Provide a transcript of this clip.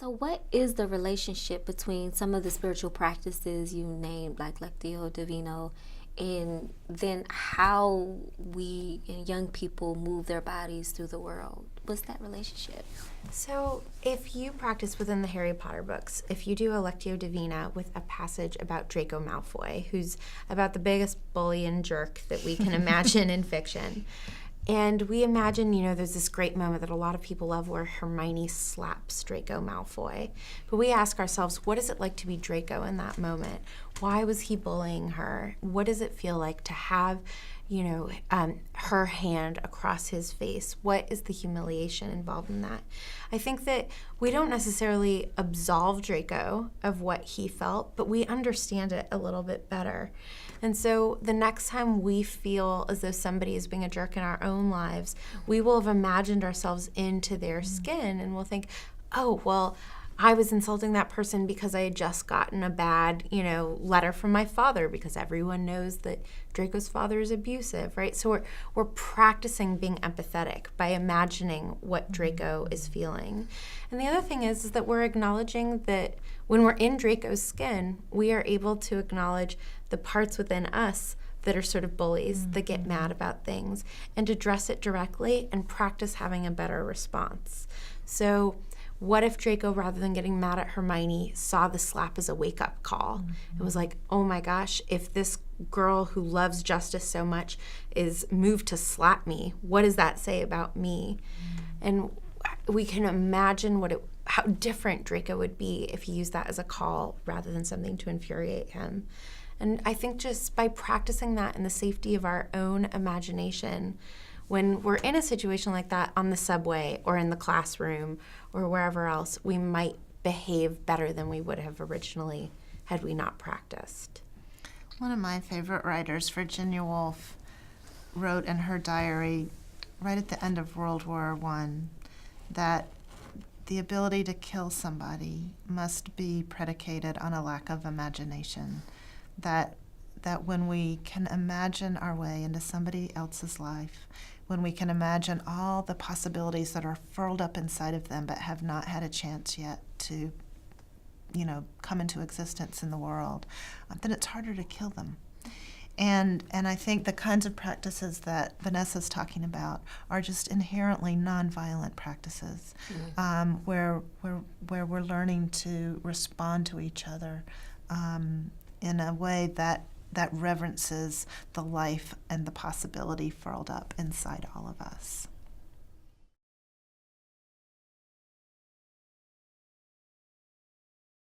So what is the relationship between some of the spiritual practices you named, like Lectio Divino, and then how we and young people move their bodies through the world? What's that relationship? So if you practice within the Harry Potter books, if you do a Lectio Divina with a passage about Draco Malfoy, who's about the biggest bully and jerk that we can imagine in fiction, and we imagine, there's this great moment that a lot of people love where Hermione slaps Draco Malfoy. But we ask ourselves, what is it like to be Draco in that moment? Why was he bullying her? What does it feel like to have, her hand across his face? What is the humiliation involved in that? I think that we don't necessarily absolve Draco of what he felt, but we understand it a little bit better. And so the next time we feel as though somebody is being a jerk in our own lives, we will have imagined ourselves into their skin and we'll think, oh, well, I was insulting that person because I had just gotten a bad, letter from my father, because everyone knows that Draco's father is abusive, right? So we're practicing being empathetic by imagining what Draco is feeling. And the other thing is that we're acknowledging that when we're in Draco's skin, we are able to acknowledge the parts within us that are sort of bullies, that get mad about things, and address it directly and practice having a better response. So what if Draco, rather than getting mad at Hermione, saw the slap as a wake-up call? It was like, oh my gosh, if this girl who loves justice so much is moved to slap me, what does that say about me? And we can imagine how different Draco would be if he used that as a call rather than something to infuriate him. And I think just by practicing that in the safety of our own imagination, when we're in a situation like that on the subway or in the classroom or wherever else, we might behave better than we would have originally had we not practiced. One of my favorite writers, Virginia Woolf, wrote in her diary right at the end of World War I that the ability to kill somebody must be predicated on a lack of imagination. That when we can imagine our way into somebody else's life, when we can imagine all the possibilities that are furled up inside of them but have not had a chance yet to, come into existence in the world, then it's harder to kill them. And I think the kinds of practices that Vanessa's talking about are just inherently nonviolent practices, where we're learning to respond to each other in a way that reverences the life and the possibility furled up inside all of us.